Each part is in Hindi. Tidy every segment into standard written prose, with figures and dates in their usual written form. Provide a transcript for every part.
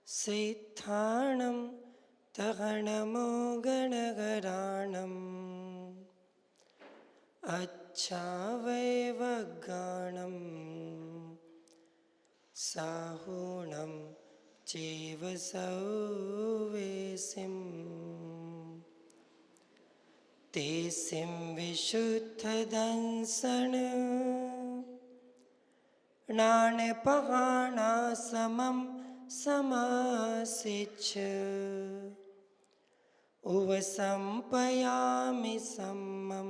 सिद्धाणं तगणमोगणगराणम् अच्छावैवगाणं साहूणं चैव सौवेसिं तेसिं विशुद्धदंसन नाणपहाणासमं समासिच्छ उवसंपयामि सम्मं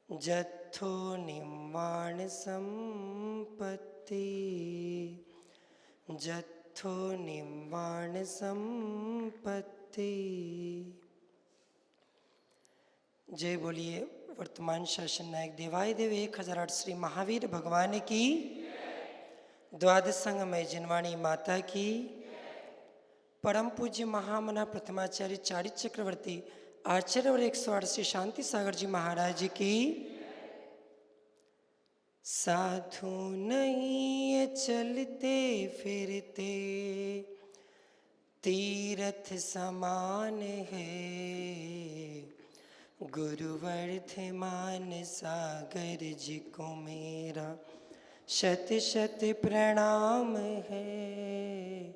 जत्थो निम्वाण संपत्ति जत्थो निम्वाण संपत्ति। जय बोलिए वर्तमान शासन नायक देवाधिदेव 1008 श्री महावीर भगवान की, द्वादश संगमय जिनवाणी माता की, परम पूज्य महामना प्रथमाचार्य चारित चक्रवर्ती आचार्य और 108 श्री शांति सागर जी महाराज की। साधु नहीं ये चलते फिरते तीर्थ समान है, गुरुवर्धमान सागर जी को मेरा शत शत प्रणाम है,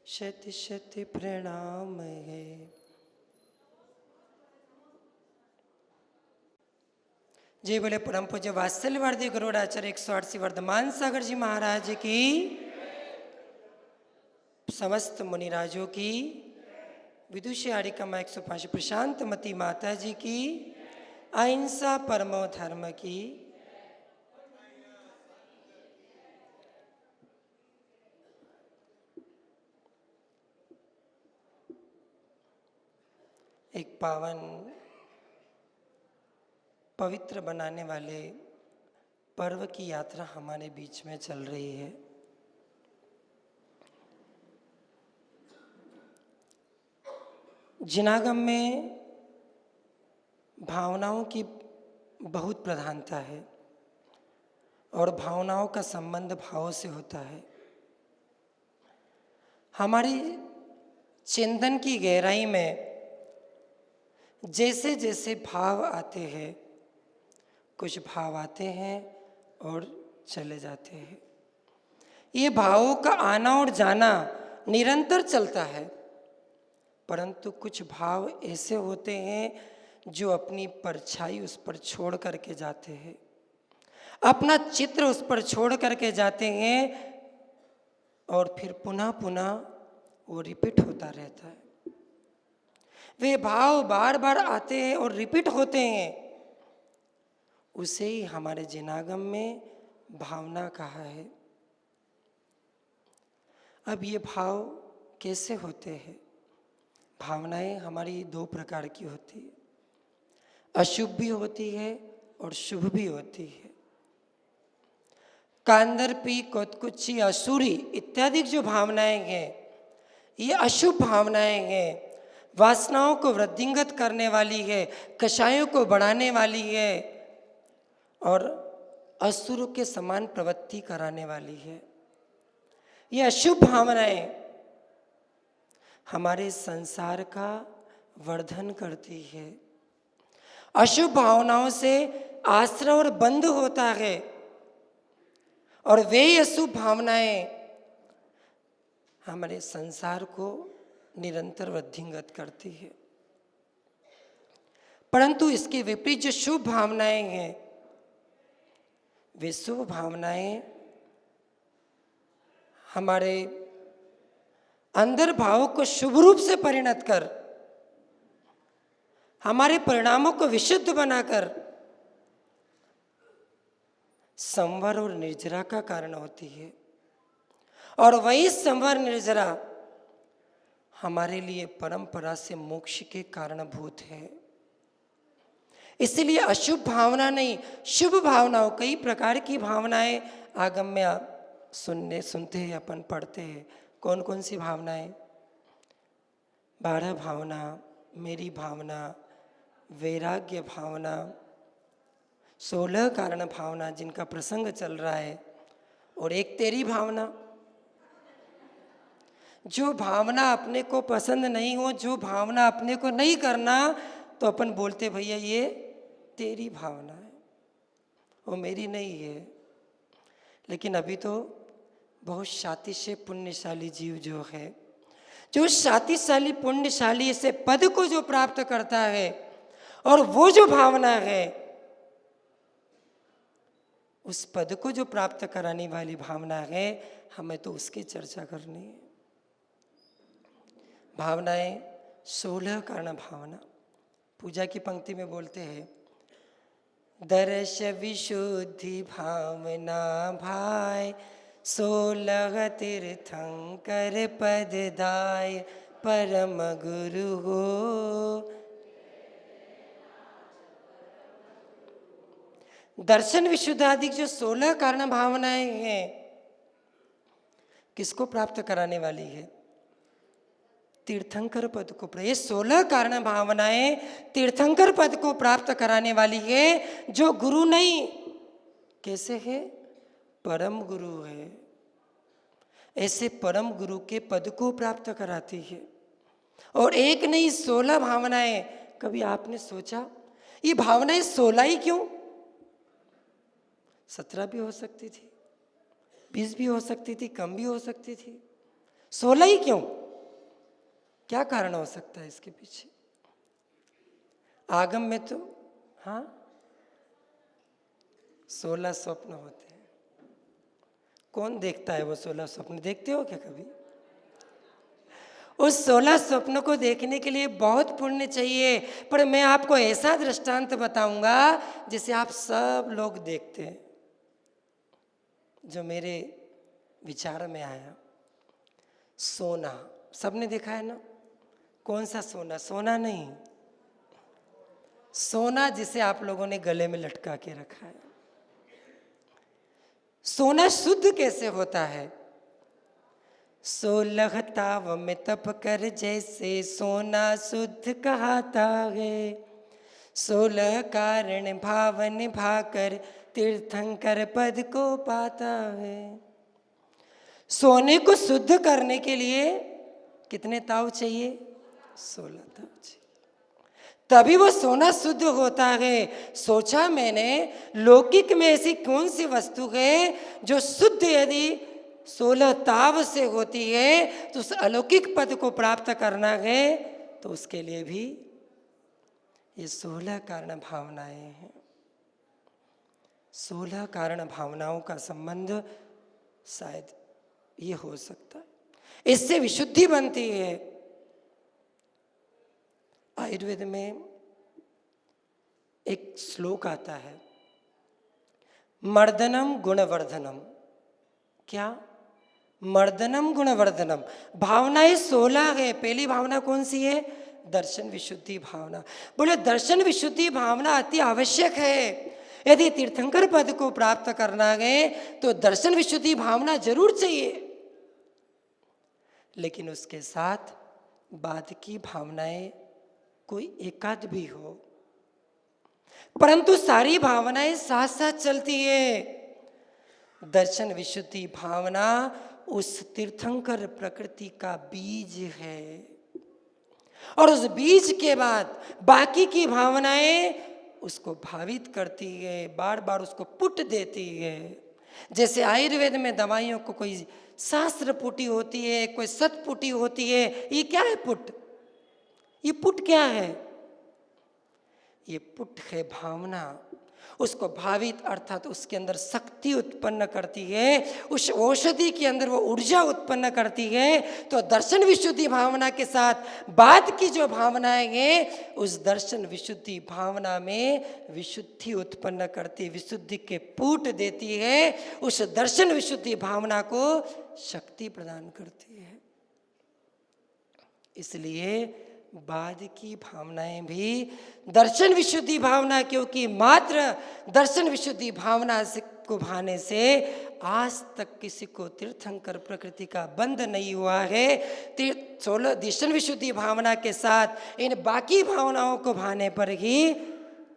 शत शत प्रणाम है। जय बोले परम पूज्य वात्सल्यवर्धी गरुड़ाचार्य 108 श्री वर्धमान सागर जी महाराज की, समस्त मुनिराजों की, विदुषी आरिकमा 105 प्रशांत मती माता जी की, अहिंसा परमो धर्म की। एक पावन पवित्र बनाने वाले पर्व की यात्रा हमारे बीच में चल रही है। जिनागम में भावनाओं की बहुत प्रधानता है और भावनाओं का संबंध भावों से होता है। हमारी चिंतन की गहराई में जैसे जैसे भाव आते हैं, कुछ भाव आते हैं और चले जाते हैं। ये भावों का आना और जाना निरंतर चलता है, परंतु कुछ भाव ऐसे होते हैं जो अपनी परछाई उस पर छोड़ करके जाते हैं, अपना चित्र उस पर छोड़ करके जाते हैं और फिर पुनः पुनः वो रिपीट होता रहता है। वे भाव बार बार आते हैं और रिपीट होते हैं, उसे ही हमारे जिनागम में भावना कहा है। अब ये भाव कैसे होते हैं? भावनाएं हमारी दो प्रकार की होती है, अशुभ भी होती है और शुभ भी होती है। कांदर्पी, कोतकुची, असुरी इत्यादि जो भावनाएं हैं, ये अशुभ भावनाएं हैं, वासनाओं को वृद्धिंगत करने वाली है, कषायों को बढ़ाने वाली है और असुरों के समान प्रवृत्ति कराने वाली है। ये अशुभ भावनाएं हमारे संसार का वर्धन करती है। अशुभ भावनाओं से आश्रय और बंध होता है और वे अशुभ भावनाएं हमारे संसार को निरंतर वृद्धिंगत करती है। परंतु इसके विपरीत जो शुभ भावनाएं हैं, वे शुभ भावनाएं हमारे अंदर भावों को शुभ रूप से परिणत कर, हमारे परिणामों को विशुद्ध बनाकर संवर और निर्जरा का कारण होती है। और वही संवर निर्जरा हमारे लिए परंपरा से मोक्ष के कारणभूत है। इसलिए अशुभ भावना नहीं, शुभ भावनाओं, कई प्रकार की भावनाएं आगम में सुनते हैं, अपन पढ़ते हैं। कौन कौन सी भावनाएं? 12 भावना, मेरी भावना, वैराग्य भावना, 16 कारण भावना जिनका प्रसंग चल रहा है, और एक तेरी भावना। जो भावना अपने को पसंद नहीं हो, जो भावना अपने को नहीं करना, तो अपन बोलते भैया ये तेरी भावना है, वो मेरी नहीं है। लेकिन अभी तो बहुत शातिश पुण्यशाली जीव जो है, जो शातिशाली पुण्यशाली इसे पद को जो प्राप्त करता है, और वो जो भावना है, उस पद को जो प्राप्त कराने वाली भावना है, हमें तो उसकी चर्चा करनी है। भावनाएं 16 कारण भावना। पूजा की पंक्ति में बोलते हैं, दर्श विशुद्धि भावना भाई, 16 तीर्थंकर पद दाय, परम गुरु हो। दर्शन विशुद्धाधिक जो 16 कारण भावनाएं हैं, किसको प्राप्त कराने वाली है? तीर्थंकर पद को। ये 16 कारण भावनाएं तीर्थंकर पद को प्राप्त कराने वाली है, जो गुरु नहीं, कैसे है? परम गुरु है। ऐसे परम गुरु के पद को प्राप्त कराती है। और एक नहीं 16 भावनाएं। कभी आपने सोचा ये भावनाएं 16 ही क्यों? 17 भी हो सकती थी, 20 भी हो सकती थी, कम भी हो सकती थी। 16 ही क्यों? क्या कारण हो सकता है इसके पीछे? आगम में तो 16 स्वप्न होते हैं। कौन देखता है वो 16 स्वप्न? देखते हो क्या कभी? उस 16 स्वप्न को देखने के लिए बहुत पुण्य चाहिए। पर मैं आपको ऐसा दृष्टांत बताऊंगा जिसे आप सब लोग देखते हैं, जो मेरे विचार में आया। सोना सबने देखा है ना? कौन सा सोना? सोना नहीं, सोना जिसे आप लोगों ने गले में लटका के रखा है। सोना शुद्ध कैसे होता है? 16 ताव में तप कर जैसे सोना शुद्ध कहता है, 16 कारण भाव निभाकर तीर्थंकर पद को पाता है। सोने को शुद्ध करने के लिए कितने ताव चाहिए? 16 ताव चाहिए, तभी वो सोना शुद्ध होता है। सोचा मैंने, लौकिक में ऐसी कौन सी वस्तु है जो शुद्ध यदि 16 ताव से होती है, तो उस अलौकिक पद को प्राप्त करना है तो उसके लिए भी ये 16 कारण भावनाएं हैं। 16 कारण भावनाओं का संबंध शायद ये हो सकता है, इससे विशुद्धि बनती है। आयुर्वेद में एक श्लोक आता है, मर्दनम गुणवर्धनम। क्या? मर्दनम गुणवर्धनम। भावनाएं 16 है। पहली भावना कौन सी है? दर्शन विशुद्धि भावना। बोले दर्शन विशुद्धि भावना अति आवश्यक है। यदि तीर्थंकर पद को प्राप्त करना है तो दर्शन विशुद्धि भावना जरूर चाहिए, लेकिन उसके साथ बाद की भावनाएं कोई एकाध भी हो, परंतु सारी भावनाएं साथ साथ चलती है। दर्शन विशुद्धि भावना उस तीर्थंकर प्रकृति का बीज है, और उस बीज के बाद बाकी की भावनाएं उसको भावित करती है, बार बार उसको पुट देती है। जैसे आयुर्वेद में दवाइयों को कोई शास्त्र पुटी होती है, कोई सत पुटी होती है। ये क्या है पुट? ये पुट क्या है? ये पुट है भावना। उसको भावित अर्थात उसके अंदर शक्ति उत्पन्न करती है, उस औषधि के अंदर वो ऊर्जा उत्पन्न करती है। तो दर्शन विशुद्धि भावना के साथ बाद की जो भावनाएं हैं, उस दर्शन विशुद्धि भावना में विशुद्धि उत्पन्न करती, विशुद्धि के पूट देती है, उस दर्शन विशुद्धि भावना को शक्ति प्रदान करती है। इसलिए बाद की भावनाएं भी दर्शन विशुद्धि भावना, क्योंकि मात्र दर्शन विशुद्धि भावना से को भाने से आज तक किसी को तीर्थंकर प्रकृति का बंध नहीं हुआ है। 16 दर्शन विशुद्धि भावना के साथ इन बाकी भावनाओं को भाने पर ही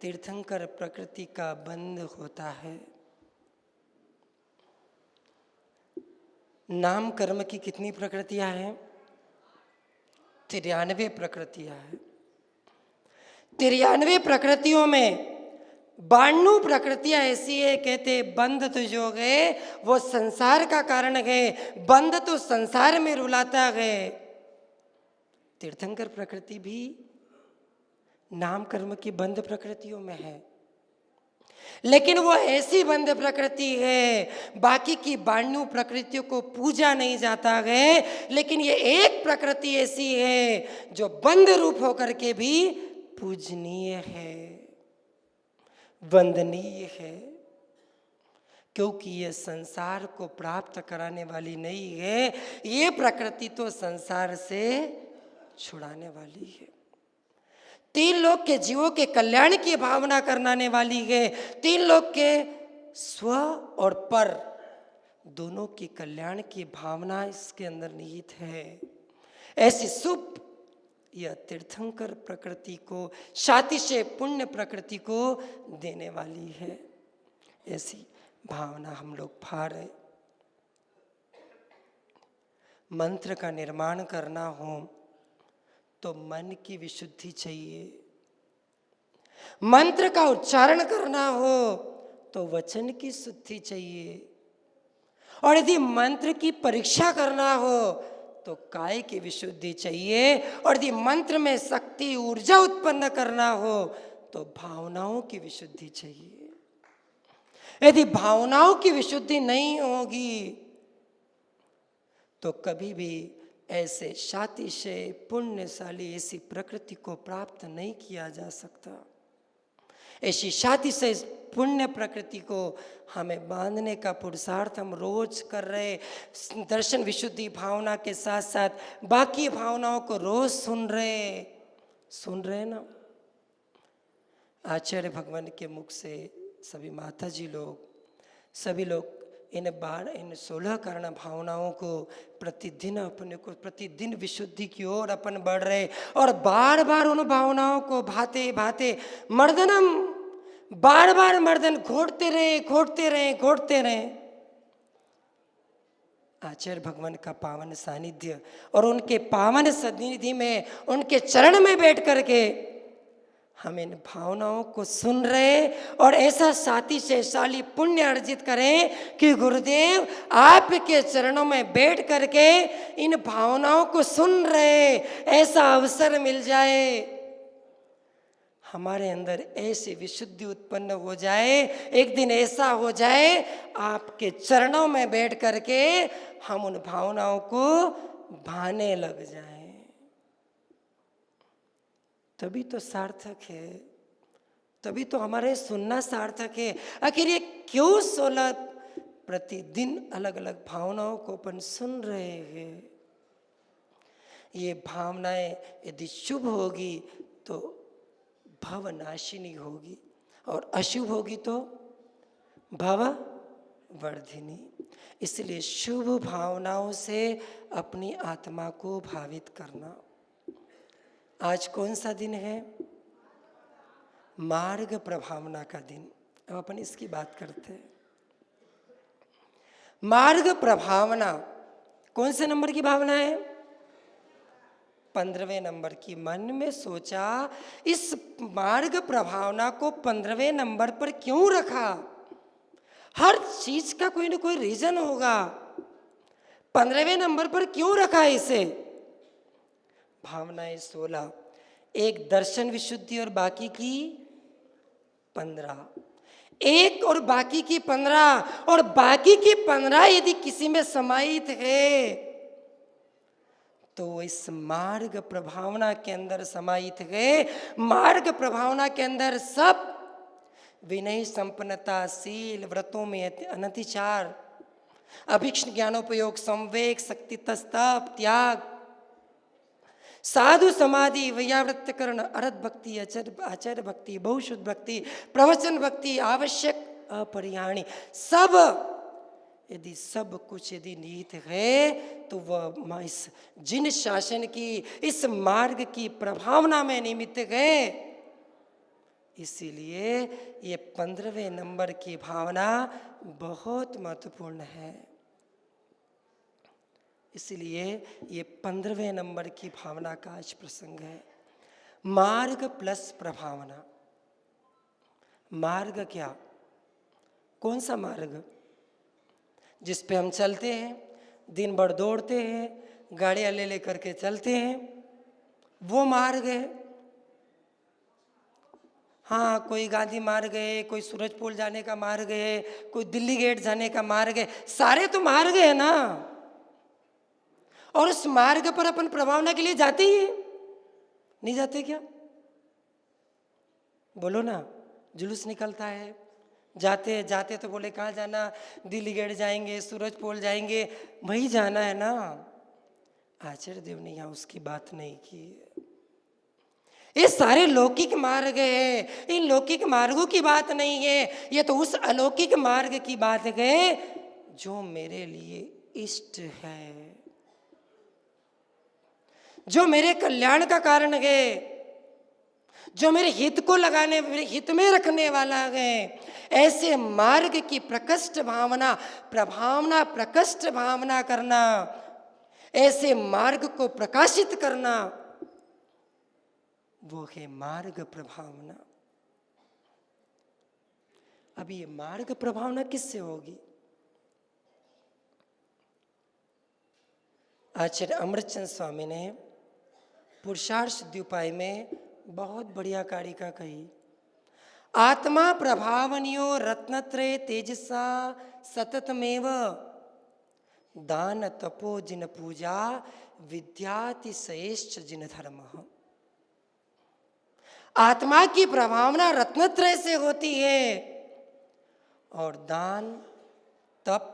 तीर्थंकर प्रकृति का बंध होता है। नाम कर्म की कितनी प्रकृतियां हैं? 93 प्रकृतियां हैं। 93 प्रकृतियों में 92 प्रकृतियां ऐसी है, कहते बंध तो जो गए वो संसार का कारण है, बंध तो संसार में रुलाता है। तीर्थंकर प्रकृति भी नाम कर्म की बंध प्रकृतियों में है, लेकिन वो ऐसी बंध प्रकृति है, बाकी की 92 प्रकृतियों को पूजा नहीं जाता है, लेकिन ये एक प्रकृति ऐसी है जो बंध रूप होकर के भी पूजनीय है, वंदनीय है, क्योंकि ये संसार को प्राप्त कराने वाली नहीं है, ये प्रकृति तो संसार से छुड़ाने वाली है। 3 लोक के जीवों के कल्याण की भावना करने वाली है, 3 लोक के स्व और पर दोनों की कल्याण की भावना इसके अंदर निहित है। ऐसी शुभ यह तीर्थंकर प्रकृति को, शातिशय पुण्य प्रकृति को देने वाली है। ऐसी भावना हम लोग पा रहे। मंत्र का निर्माण करना हो तो मन की विशुद्धि चाहिए, मंत्र का उच्चारण करना हो तो वचन की शुद्धि चाहिए, और यदि मंत्र की परीक्षा करना हो तो काय की विशुद्धि चाहिए, और यदि मंत्र में शक्ति ऊर्जा उत्पन्न करना हो तो भावनाओं की विशुद्धि चाहिए। यदि भावनाओं की विशुद्धि नहीं होगी तो कभी भी ऐसे शातिशय पुण्यशाली ऐसी प्रकृति को प्राप्त नहीं किया जा सकता। ऐसी शातिशय पुण्य प्रकृति को हमें बांधने का पुरुषार्थ हम रोज कर रहे। दर्शन विशुद्धि भावना के साथ साथ बाकी भावनाओं को रोज सुन रहे ना। आचार्य भगवान के मुख से सभी माता जी लोग, सभी लोग इन 16 कारण भावनाओं को प्रतिदिन अपने को प्रतिदिन विशुद्धि की ओर अपन बढ़ रहे, और बार बार उन भावनाओं को भाते भाते मर्दनम, बार बार मर्दन घोटते रहे। आचार्य भगवान का पावन सानिध्य और उनके पावन सन्निधि में, उनके चरण में बैठ करके हम इन भावनाओं को सुन रहे, और ऐसा शातिशयशाली पुण्य अर्जित करें कि गुरुदेव आपके चरणों में बैठ करके इन भावनाओं को सुन रहे, ऐसा अवसर मिल जाए, हमारे अंदर ऐसी विशुद्धि उत्पन्न हो जाए। एक दिन ऐसा हो जाए आपके चरणों में बैठ करके हम उन भावनाओं को भाने लग जाएं, तभी तो सार्थक है, तभी तो हमारे सुनना सार्थक है। आखिर ये क्यों 16 प्रतिदिन अलग अलग भावनाओं को अपन सुन रहे हैं? ये भावनाएं यदि शुभ होगी तो भवनाशिनी होगी, और अशुभ होगी तो भववर्धिनी। इसलिए शुभ भावनाओं से अपनी आत्मा को भावित करना। आज कौन सा दिन है? मार्ग प्रभावना का दिन। अब अपन इसकी बात करते हैं। मार्ग प्रभावना कौन से नंबर की भावना है? 15वें नंबर की। मन में सोचा इस मार्ग प्रभावना को 15वें नंबर पर क्यों रखा? हर चीज का कोई ना कोई रीजन होगा। 15वें नंबर पर क्यों रखा इसे? भावनाएं 16, एक दर्शन विशुद्धि और बाकी की 15, एक और बाकी की 15, और बाकी की 15 यदि किसी में समाहित है तो इस मार्ग प्रभावना के अंदर समाहित है। मार्ग प्रभावना के अंदर सब विनय, संपन्नता, शील, व्रतों में अनतिचार, अभीक्ष्ण, ज्ञानोपयोग, संवेग, शक्ति, तप, त्याग, साधु समाधि, वैयावृत्त करण, अरत भक्ति, आचार्य भक्ति, बहुशुद्ध भक्ति, प्रवचन भक्ति, आवश्यक अपरिहार्य, सब यदि सब कुछ यदि निहित है तो वह इस जिन शासन की, इस मार्ग की प्रभावना में निमित्त है। इसीलिए ये 15वें नंबर की भावना बहुत महत्वपूर्ण है। इसलिए ये 15वें नंबर की भावना का आज प्रसंग है, मार्ग प्लस प्रभावना। मार्ग क्या? कौन सा मार्ग? जिस पे हम चलते हैं, दिन भर दौड़ते हैं, गाड़ियाँ ले ले करके चलते हैं, वो मार्ग है। हाँ, कोई गांधी मार्ग है, कोई सूरजपोल जाने का मार्ग है, कोई दिल्ली गेट जाने का मार्ग है, सारे तो मार्ग है ना। और उस मार्ग पर अपन प्रभावना के लिए जाते ही हैं, नहीं जाते क्या? बोलो ना, जुलूस निकलता है, जाते जाते तो बोले कहाँ जाना, दिल्ली गेट जाएंगे, सूरजपोल जाएंगे, वही जाना है ना। आचार्य देव ने यहाँ उसकी बात नहीं की है। ये सारे लौकिक मार्ग है, इन लौकिक मार्गों की बात नहीं है, ये तो उस अलौकिक मार्ग की बात है जो मेरे लिए इष्ट है, जो मेरे कल्याण का कारण है, जो मेरे हित को लगाने, मेरे हित में रखने वाला है। ऐसे मार्ग की प्रकृष्ट भावना, प्रभावना, प्रकृष्ट भावना करना, ऐसे मार्ग को प्रकाशित करना, वो है मार्ग प्रभावना। अब ये मार्ग प्रभावना किससे होगी? आचार्य अमृतचंद स्वामी ने पुरुषार्थ सिद्धि उपाय में बहुत बढ़िया कारिका कही, आत्मा प्रभावनियो रत्नत्रय तेजसा सततमेव दान तपो जिन पूजा विद्यातिशयश्च जिन धर्म। आत्मा की प्रभावना रत्नत्रय से होती है, और दान, तप,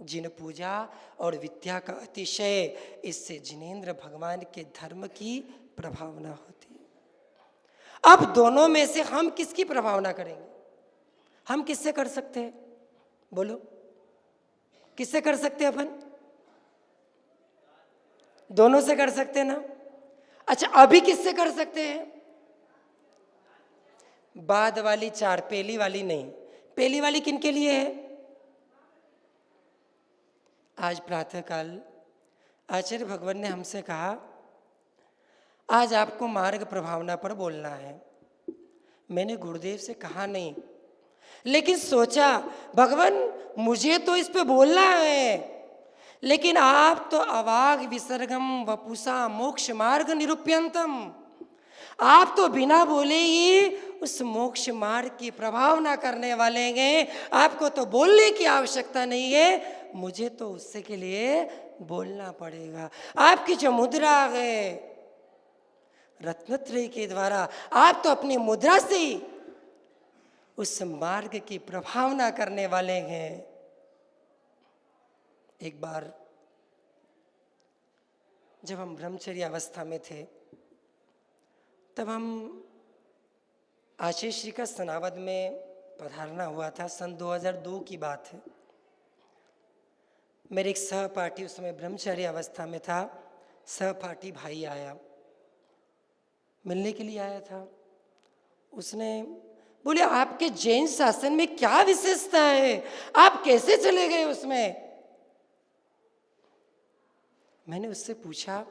जिन पूजा और विद्या का अतिशय, इससे जिनेंद्र भगवान के धर्म की प्रभावना होती है। अब दोनों में से हम किसकी प्रभावना करेंगे? हम किससे कर सकते हैं? बोलो, किससे कर सकते हैं अपन? दोनों से कर सकते हैं ना। अच्छा, अभी किससे कर सकते हैं? बाद वाली चार, पहली वाली नहीं। पहली वाली किनके लिए है? आज प्रातःकाल आचार्य भगवान ने हमसे कहा, आज आपको मार्ग प्रभावना पर बोलना है। मैंने गुरुदेव से कहा नहीं, लेकिन सोचा भगवान मुझे तो इस पे बोलना है, लेकिन आप तो अवाग विसर्गम वपुषा मोक्ष मार्ग निरूप्यंतम, आप तो बिना बोले ही उस मोक्ष मार्ग की प्रभावना करने वाले हैं, आपको तो बोलने की आवश्यकता नहीं है, मुझे तो उससे के लिए बोलना पड़ेगा। आपकी जो मुद्रा है रत्नत्रय के द्वारा, आप तो अपनी मुद्रा से ही उस मार्ग की प्रभावना करने वाले हैं। एक बार जब हम ब्रह्मचर्य अवस्था में थे, तब हम आचार्य श्री का सनावद में पधारना हुआ था। सन 2002 की बात है। मेरे एक सहपाठी, उस समय ब्रह्मचर्य अवस्था में था, सहपाठी भाई आया, मिलने के लिए आया था। उसने बोले, आपके जैन शासन में क्या विशेषता है, आप कैसे चले गए उसमें? मैंने उससे पूछा,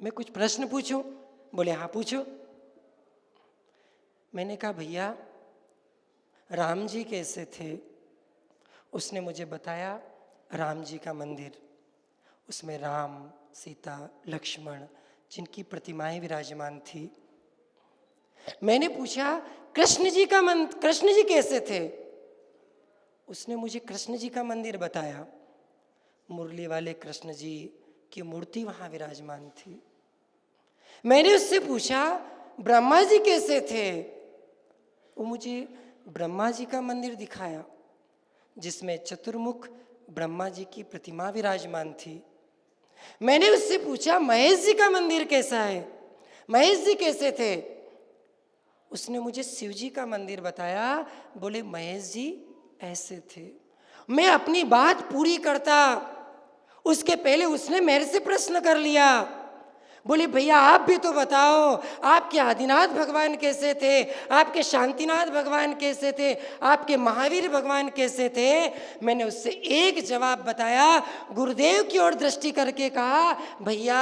मैं कुछ प्रश्न पूछूं? बोले हाँ पूछो। मैंने कहा, भैया राम जी कैसे थे? उसने मुझे बताया, राम जी का मंदिर, उसमें राम, सीता, लक्ष्मण जिनकी प्रतिमाएं विराजमान थी। मैंने पूछा, कृष्ण जी का कृष्ण जी कैसे थे? उसने मुझे कृष्ण जी का मंदिर बताया, मुरली वाले कृष्ण जी की मूर्ति वहां विराजमान थी। मैंने उससे पूछा, ब्रह्मा जी कैसे थे? वो मुझे ब्रह्मा जी का मंदिर दिखाया, जिसमें चतुर्मुख ब्रह्मा जी की प्रतिमा विराजमान थी। मैंने उससे पूछा, महेश जी का मंदिर कैसा है, महेश जी कैसे थे? उसने मुझे शिव जी का मंदिर बताया, बोले महेश जी ऐसे थे। मैं अपनी बात पूरी करता, उसके पहले उसने मेरे से प्रश्न कर लिया। बोले भैया आप भी तो बताओ, आपके आदिनाथ भगवान कैसे थे, आपके शांतिनाथ भगवान कैसे थे, आपके महावीर भगवान कैसे थे। मैंने उससे एक जवाब बताया, गुरुदेव की ओर दृष्टि करके कहा, भैया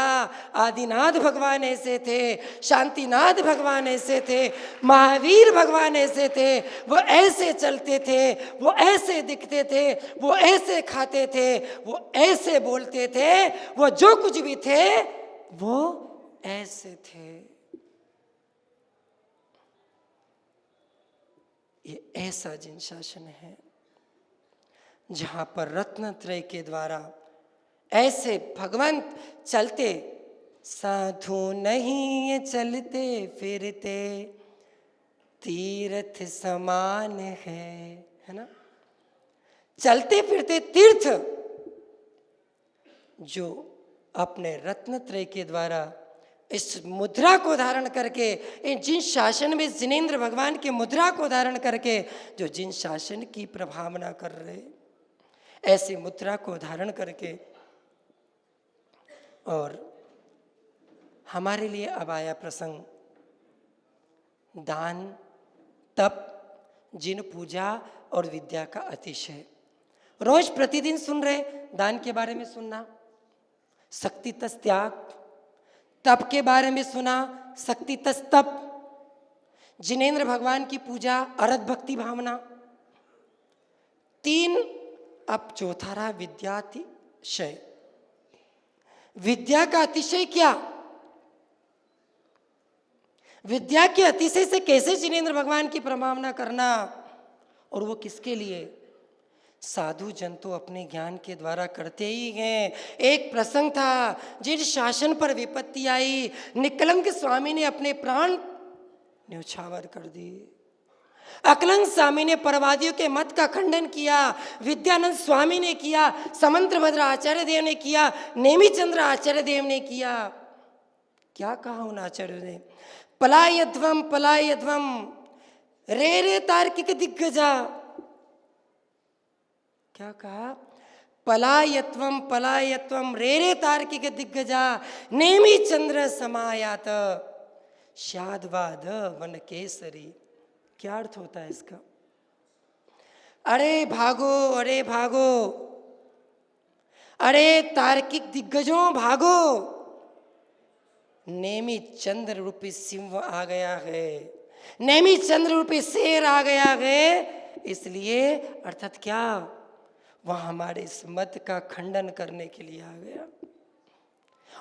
आदिनाथ भगवान ऐसे थे, शांतिनाथ भगवान ऐसे थे, महावीर भगवान ऐसे थे, वो ऐसे चलते थे, वो ऐसे दिखते थे, वो ऐसे खाते थे, वो ऐसे बोलते थे, वो जो कुछ भी थे वो ऐसे थे। ये ऐसा जिन शासन है जहां पर रत्नत्रय के द्वारा ऐसे भगवंत चलते, साधु नहीं ये चलते फिरते तीर्थ समान है ना। चलते फिरते तीर्थ जो अपने रत्नत्रय के द्वारा इस मुद्रा को धारण करके, इन जिन शासन में जिनेंद्र भगवान की मुद्रा को धारण करके जो जिन शासन की प्रभावना कर रहे, ऐसी मुद्रा को धारण करके, और हमारे लिए अब आया प्रसंग दान, तप, जिन पूजा और विद्या का अतिशय। रोज प्रतिदिन सुन रहे, दान के बारे में सुनना, शक्ति तस त्याग, तप के बारे में सुना, शक्ति तस तप, जिनेंद्र भगवान की पूजा, अरत भक्ति भावना, 3। अब चौथा रहा विद्यातिशय। विद्या का अतिशय क्या, विद्या के अतिशय से कैसे जिनेंद्र भगवान की प्रभावना करना, और वो किसके लिए। साधु जन तो अपने ज्ञान के द्वारा करते ही हैं। एक प्रसंग था, जिस शासन पर विपत्ति आई, निकलंक स्वामी ने अपने प्राण न्यौछावर कर दिए। अकलंक स्वामी ने परवादियों के मत का खंडन किया, विद्यानंद स्वामी ने किया, समंत्रभद्र आचार्य देव ने किया, नेमिचंद्र आचार्य देव ने किया। क्या कहा उन आचार्यों ने, पलायध्वम पलायध्वम रे रे तार्किक दिग्गजा। क्या कहा, पलायत्वम पलायत्वम रे रे तार्किक दिग्गजा नेमि चंद्र समायात शादवाद वन केसरी। क्या अर्थ होता है इसका, अरे भागो, अरे भागो, अरे तार्किक दिग्गजों भागो, नेमि चंद्र रूपी सिंह आ गया है, नेमि चंद्र रूपी शेर आ गया है। इसलिए अर्थात क्या, वह हमारे इस मत का खंडन करने के लिए आ गया।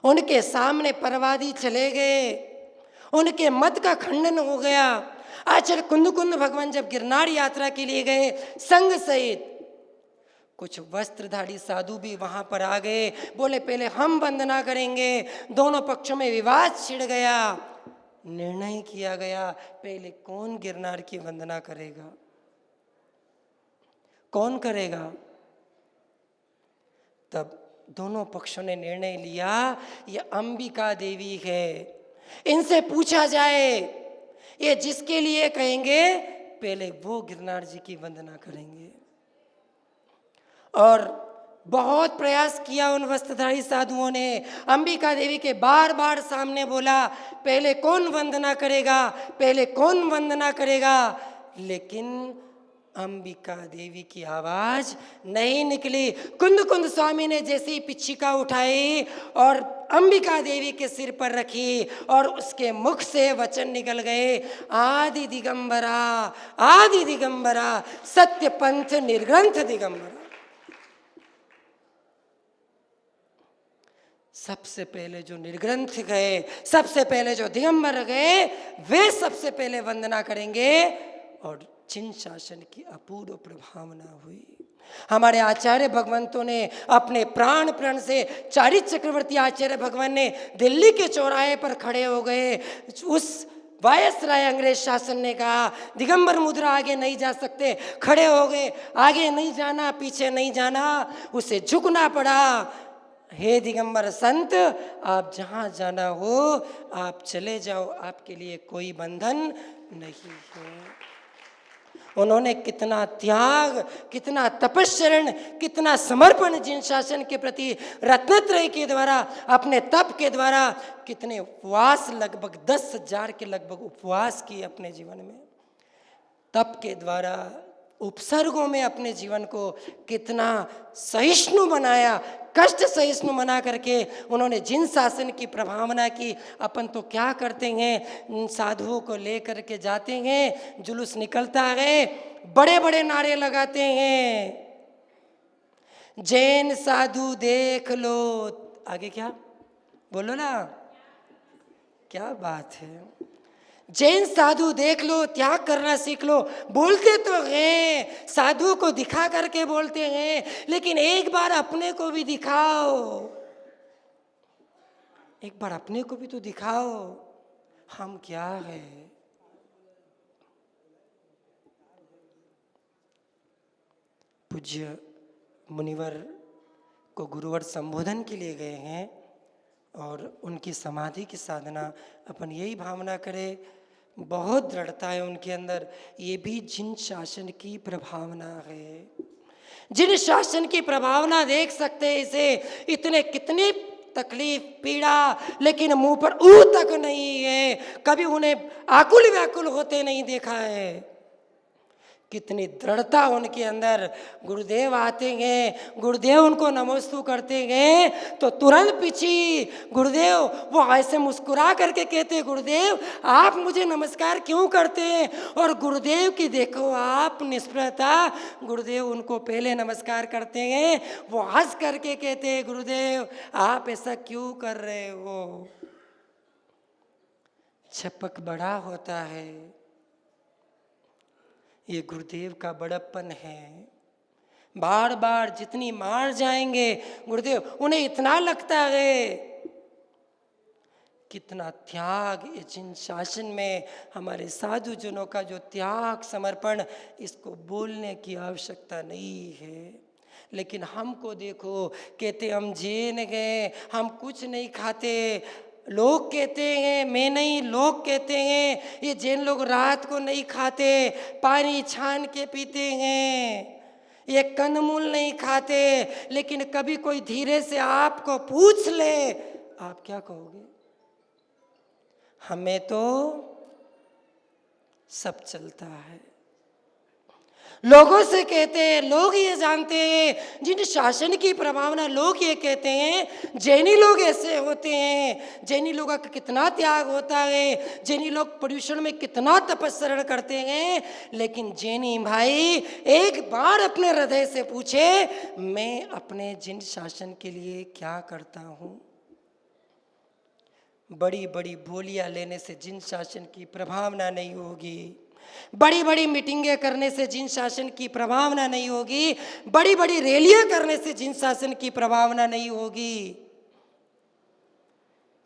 उनके सामने परवादी चले गए, उनके मत का खंडन हो गया। आचार्य कुंद भगवान जब गिरनार यात्रा के लिए गए संग सहित, कुछ वस्त्रधारी साधु भी वहां पर आ गए, बोले पहले हम वंदना करेंगे। दोनों पक्षों में विवाद छिड़ गया, निर्णय किया गया पहले कौन गिरनार की वंदना करेगा, कौन करेगा। तब दोनों पक्षों ने निर्णय लिया, ये अंबिका देवी है, इनसे पूछा जाए, ये जिसके लिए कहेंगे पहले वो गिरनार जी की वंदना करेंगे। और बहुत प्रयास किया उन वस्त्रधारी साधुओं ने, अंबिका देवी के बार बार सामने बोला पहले कौन वंदना करेगा, पहले कौन वंदना करेगा, लेकिन अंबिका देवी की आवाज नहीं निकली। कुंद स्वामी ने जैसे ही पिच्छिका उठाई और अंबिका देवी के सिर पर रखी, और उसके मुख से वचन निकल गए, आदि दिगंबरा, आदि दिगंबरा, सत्य पंथ निर्ग्रंथ दिगंबरा। सबसे पहले जो निर्ग्रंथ गए, सबसे पहले जो दिगंबर गए, वे सबसे पहले वंदना करेंगे। और जिन शासन की अपूर्व प्रभावना हुई, हमारे आचार्य भगवंतों ने अपने प्राण प्रण से, चारित चक्रवर्ती आचार्य भगवान ने दिल्ली के चौराहे पर खड़े हो गए। उस वायसराय अंग्रेज शासन ने कहा दिगंबर मुद्रा आगे नहीं जा सकते, खड़े हो गए, आगे नहीं जाना, पीछे नहीं जाना, उसे झुकना पड़ा। हे दिगंबर संत, आप जहाँ जाना हो आप चले जाओ, आपके लिए कोई बंधन नहीं है। उन्होंने कितना त्याग, कितना तपस्चरण, कितना समर्पण जिन शासन के प्रति रत्नत्रय के द्वारा, अपने तप के द्वारा कितने उपवास, लगभग 10,000 के लगभग उपवास किए अपने जीवन में। तप के द्वारा, उपसर्गों में अपने जीवन को कितना सहिष्णु बनाया, कष्ट सहिष्णु बना करके उन्होंने जिन शासन की प्रभावना की। अपन तो क्या करते हैं, साधुओं को लेकर के जाते हैं, जुलूस निकलता है, बड़े बड़े नारे लगाते हैं, जैन साधु देख लो। आगे क्या बोलो ना, क्या बात है, जैन साधु देख लो, त्याग करना सीख लो। बोलते तो हैं, साधु को दिखा करके बोलते हैं, लेकिन एक बार अपने को भी दिखाओ, एक बार अपने को भी तो दिखाओ, हम क्या है। पूज्य मुनिवर को गुरुवर संबोधन के लिए गए हैं और उनकी समाधि की साधना अपन यही भावना करें, बहुत दृढ़ता है उनके अंदर। ये भी जिन शासन की प्रभावना है, जिन शासन की प्रभावना देख सकते हैं इसे, इतने कितनी तकलीफ पीड़ा, लेकिन मुंह पर ऊ तक नहीं है, कभी उन्हें आकुल व्याकुल होते नहीं देखा है। कितनी दृढ़ता उनके अंदर। गुरुदेव आते हैं, गुरुदेव उनको नमोस्तु करते हैं तो तुरंत पीछे गुरुदेव वो ऐसे मुस्कुरा करके कहते हैं, गुरुदेव आप मुझे नमस्कार क्यों करते हैं। और गुरुदेव की देखो आप निष्प्रता, गुरुदेव उनको पहले नमस्कार करते हैं, वो हंस करके कहते हैं, गुरुदेव आप ऐसा क्यों कर रहे हो। छपक बड़ा होता है, ये गुरुदेव का बड़प्पन है। बार बार जितनी मार जाएंगे गुरुदेव, उन्हें इतना लगता है कितना त्याग। ये जिन शासन में हमारे साधु जनों का जो त्याग समर्पण, इसको बोलने की आवश्यकता नहीं है। लेकिन हमको देखो, कहते हम जैन गए, हम कुछ नहीं खाते। लोग कहते हैं, मैं नहीं, लोग कहते हैं ये जैन लोग रात को नहीं खाते, पानी छान के पीते हैं, ये कंदमूल नहीं खाते। लेकिन कभी कोई धीरे से आपको पूछ ले, आप क्या कहोगे। हमें तो सब चलता है। लोगों से कहते हैं, लोग ये जानते हैं, जिन शासन की प्रभावना, लोग ये कहते हैं जैनी लोग ऐसे होते हैं, जैनी लोगों का कितना त्याग होता है, जैनी लोग पर्यूषण में कितना तपस्या करते हैं। लेकिन जैनी भाई एक बार अपने हृदय से पूछे, मैं अपने जिन शासन के लिए क्या करता हूँ। बड़ी बड़ी बोलियां लेने से जिन शासन की प्रभावना नहीं होगी, बड़ी बड़ी मीटिंगें करने से जिन शासन की प्रभावना नहीं होगी, बड़ी बड़ी रैलियां करने से जिन शासन की प्रभावना नहीं होगी,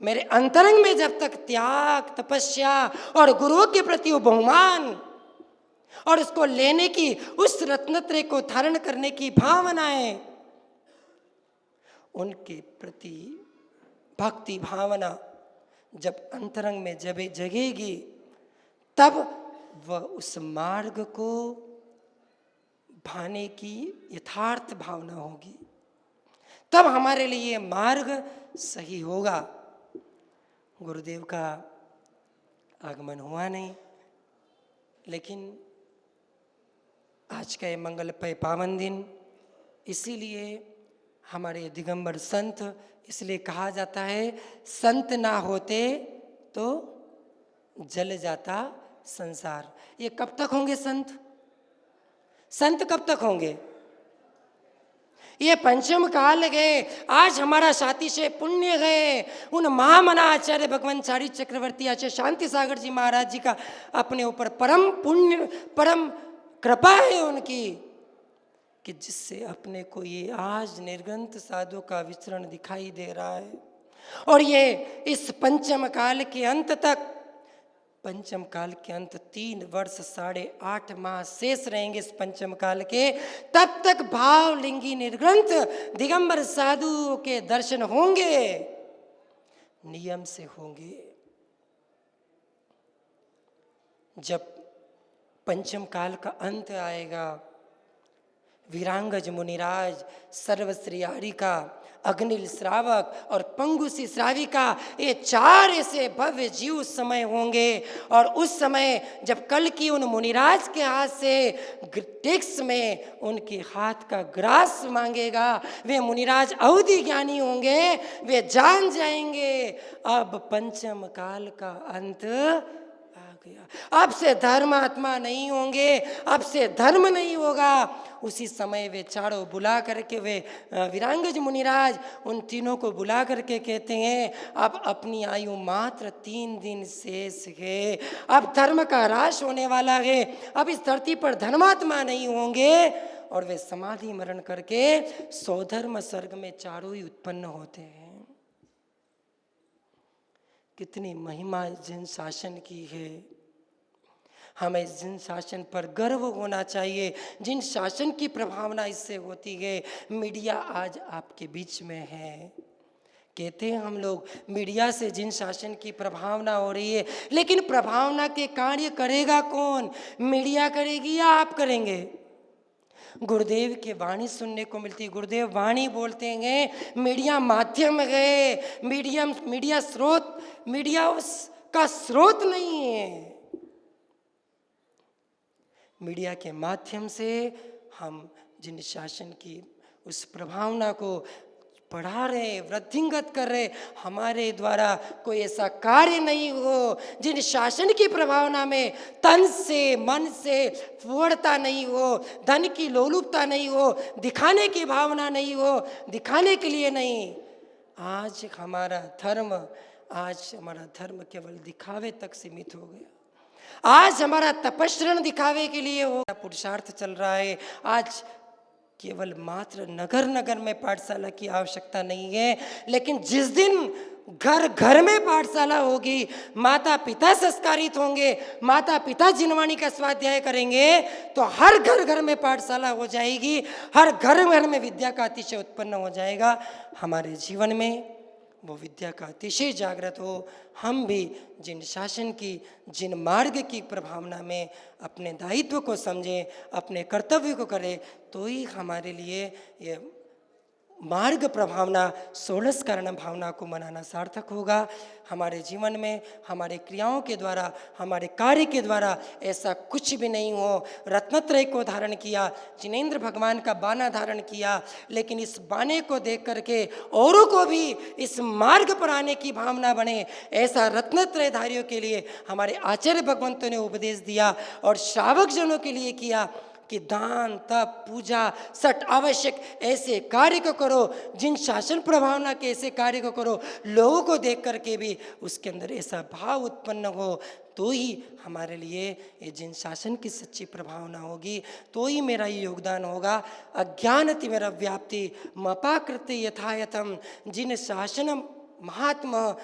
मेरे अंतरंग में जब तक त्याग, तपस्या और गुरुओं के प्रति बहुमान और उसको लेने की, उस रत्नत्रय को धारण करने की भावनाएं, उनके प्रति भक्ति भावना जब अंतरंग में जब जगेगी, तब वह उस मार्ग को भाने की यथार्थ भावना होगी, तब हमारे लिए मार्ग सही होगा। गुरुदेव का आगमन हुआ नहीं, लेकिन आज का ये मंगलमय पावन दिन, इसीलिए हमारे दिगंबर संत, इसलिए कहा जाता है संत ना होते तो जल जाता संसार। ये कब तक होंगे संत? संत कब तक होंगे? ये पंचम काल गए, आज हमारा साथी से पुण्य गए। उन महामना आचार्य भगवान चारी चक्रवर्ती आचार्य शांति सागर जी महाराज जी का अपने ऊपर परम पुण्य, परम कृपा है उनकी, कि जिससे अपने को ये आज निर्ग्रंथ साधु का विचरण दिखाई दे रहा है। और ये इस पंचम काल के अंत तक, पंचम काल के अंत 3 वर्ष 8.5 माह शेष रहेंगे इस पंचम काल के, तब तक भावलिंगी निर्ग्रंथ दिगंबर साधु के दर्शन होंगे, नियम से होंगे। जब पंचम काल का अंत आएगा। वीरांगज मुनिराज, सर्वश्री आरिका, अग्निल श्रावक और पंगुसी श्राविका, ये चार ऐसे भव्य जीव उस समय होंगे। और उस समय जब कल की उन मुनिराज के हाथ से टेक्स में उनके हाथ का ग्रास मांगेगा, वे मुनिराज अवधि ज्ञानी होंगे, वे जान जाएंगे अब पंचम काल का अंत आ गया। अब से धर्मात्मा नहीं होंगे, अब से धर्म नहीं होगा। उसी समय वे चारों बुला करके, वे वीरांगज मुनिराज उन तीनों को बुला करके कहते हैं, अब अपनी आयु मात्र 3 दिन शेष है, अब धर्म का ह्रास होने वाला है, अब इस धरती पर धर्मात्मा नहीं होंगे। और वे समाधि मरण करके सौधर्म स्वर्ग में चारों ही उत्पन्न होते हैं। कितनी महिमा जिन शासन की है, हमें जिन शासन पर गर्व होना चाहिए, जिन शासन की प्रभावना इससे होती है। मीडिया आज आपके बीच में है, कहते हैं हम लोग मीडिया से जिन शासन की प्रभावना हो रही है, लेकिन प्रभावना के कार्य करेगा कौन? मीडिया करेगी या आप करेंगे? गुरुदेव की वाणी सुनने को मिलती है, गुरुदेव वाणी बोलते हैं, मीडिया माध्यम है, मीडिया स्रोत, मीडिया उसका स्रोत नहीं है। मीडिया के माध्यम से हम जिन शासन की उस प्रभावना को बढ़ा रहे, वृद्धिंगत कर रहे, हमारे द्वारा कोई ऐसा कार्य नहीं हो जिन शासन की प्रभावना में तन से मन से फुहड़ता नहीं हो, धन की लोलुपता नहीं हो, दिखाने की भावना नहीं हो, दिखाने के लिए नहीं। आज हमारा धर्म केवल दिखावे तक सीमित हो गया। आज हमारा तपस्रण दिखावे के लिए हो, पुरुषार्थ चल रहा है। आज केवल मात्र नगर नगर में पाठशाला की आवश्यकता नहीं है, लेकिन जिस दिन घर घर में पाठशाला होगी, माता पिता संस्कारित होंगे, माता पिता जिनवाणी का स्वाध्याय करेंगे, तो हर घर घर में पाठशाला हो जाएगी, हर घर घर में विद्या का अतिशय उत्पन्न हो जाएगा। हमारे जीवन में वो विद्या का अतिशय जागृत हो, हम भी जिन शासन की, जिन मार्ग की प्रभावना में अपने दायित्व को समझें, अपने कर्तव्य को करें, तो ही हमारे लिए ये मार्ग प्रभावना, षोडश कारण भावना को मनाना सार्थक होगा। हमारे जीवन में हमारे क्रियाओं के द्वारा, हमारे कार्य के द्वारा ऐसा कुछ भी नहीं हो। रत्नत्रय को धारण किया, जिनेंद्र भगवान का बाना धारण किया, लेकिन इस बाने को देख करके औरों को भी इस मार्ग पर आने की भावना बने, ऐसा रत्नत्रयधारियों के लिए हमारे आचार्य भगवंतों ने उपदेश दिया और श्रावक जनों के लिए किया कि दान, तप, पूजा, सठ आवश्यक ऐसे कार्य को करो, जिन शासन प्रभावना के ऐसे कार्य को करो, लोगों को देख करके भी उसके अंदर ऐसा भाव उत्पन्न हो, तो ही हमारे लिए ये जिन शासन की सच्ची प्रभावना होगी, तो ही मेरा ये योगदान होगा। अज्ञानति मेरा व्याप्ति मपाकृति यथायथम, जिन शासन महात्मा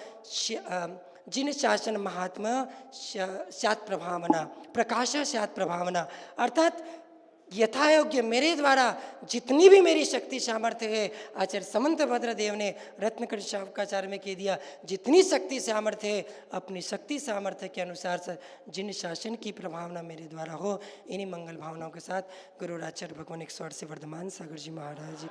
स्यात् प्रभावना, प्रकाशा स्यात् प्रभावना, अर्थात यथायोग्य मेरे द्वारा जितनी भी मेरी शक्ति सामर्थ्य है, आचार्य समंत भद्रदेव ने रत्नकट शावकाचार्य में कह दिया, जितनी शक्ति सामर्थ्य है अपनी शक्ति सामर्थ्य के अनुसार से जिन शासन की प्रभावना मेरे द्वारा हो, इन्हीं मंगल भावनाओं के साथ गुरु आचार्य भगवान 108 से वर्धमान सागर जी महाराज की